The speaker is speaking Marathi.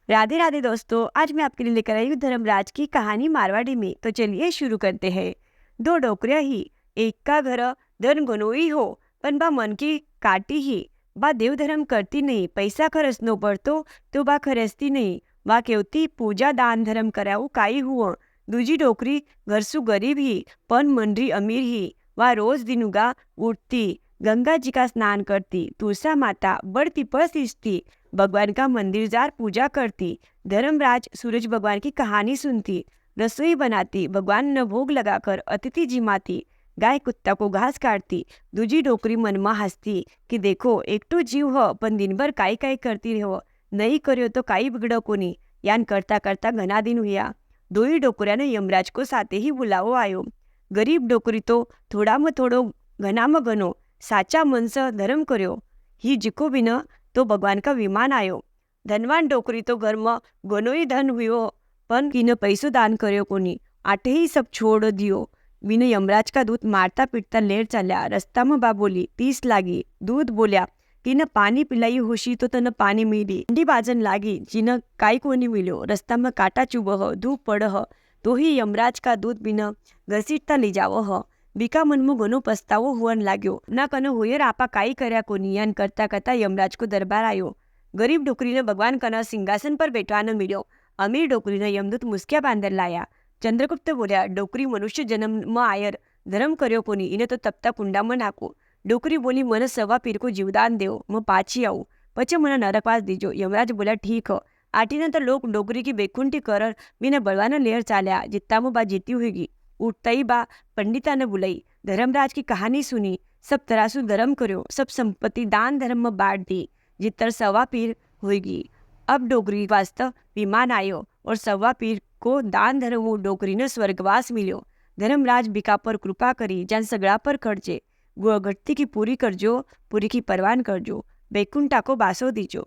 राधे राधे दोस्तों, आज मैं आपके लिए लेकर आई हूँ धर्मराज की कहानी मारवाड़ी में। तो चलिए शुरू करते हैं। दो डोकरिया ही, एक का घर धन गनोई हो, पण बा मन की काटी ही। बा देव धर्म करती नहीं, पैसा खरचनो पड़तो तो बा खरचती नहीं। बा केवती पूजा दान धर्म करावू काई हुआ। दूजी डोकरी घरसू गरीब ही, पण मनरी अमीर ही। वह रोज दिनुगा उठती, गंगा जी का स्नान करती, तुलसा माता बड़ पीपल सींचती, भगवान का मंदिर जार पूजा करती। धर्मराज सूरज भगवान की कहानी सुनती, रसोई बनाती, भगवान न भोग लगाकर अतिथि जिमाती, गाय कुत्ता को घास काटती। दूजी डोकरी मन में हंसती कि देखो एकटो जीव हो पण दिनभर काई काई करती रहो, नहीं कर्यो तो काई बिगड़ो कोनी। यान करता करता घना दिन हुआ। दोई डोकरिया ने यमराज को साथे ही बुलावो आयो। गरीब डोकरी तो थोड़ा में थोड़ो घना में घनो साचा मन से धर्म कर्यो, ही जिको बिना तो भगवान का विमान आयो। धनवान डोकरी तो घर में घणो ही धन हुयो, पण किने पैसो दान कर्यो कोनी। आटे ही सब छोड़ दियो। बिने यमराज का दूत मारता पीटता लेर चाल्या। रस्ता में बा बोली पीस लागी। दूध बोल्या किने पानी पिलाई होशी तो तने पानी मिली। ठंडी बाजन लागी जिने काई कोनी मिल्यो। रस्ता में काटा चुबह, धूप पड़ह, तो ही यमराज का दूत बिना घसीटता ले जावह। बीका मनमा घणो पछतावो होवन लाग्यो। ना कने होयर आपा काई कर्या कोनी। यान करता करता यमराज को दरबार आयो। गरीब डोकरीने भगवान कना सिंहासन पर बैठवानो मिल्यो। अमीर डोकरीने यमदूत मुस्किया बांधर लाया। चंद्रगुप्त बोल्या डोकरी मनुष्य जन्म में आयर धर्म कर्यो कोनी, इने तो तपता कुंडा में नाखो। डोकरी बोली मन सवा पीर को जीवदान देव, मैं पाछी आऊँ, पछे मने नरकवास दीजो। यमराज बोल्या ठीक हो। आटीने तो लोग डोकरी की बेकुंठी कर बिना बलवाना लेर चाल्या। जित्ता में बा जीती होगी। उठता ही बा पंडिता ने बुलाई, धर्मराज की कहानी सुनी, सब तरासू धर्म कर्यो, सब संपत्ति दान धर्म में बांट दी, जितर सवा पीर होगी। अब डोकरी वास्तव विमान आयो और सवा पीर को दान धर्म डोकरी ने स्वर्गवास मिल्यो। धर्मराज बिका पर कृपा करी, जान सगड़ा पर खर्चे, घटती की पूरी करजो, पूरी की परवान करजो, बैकुंठा को बासो दीजो।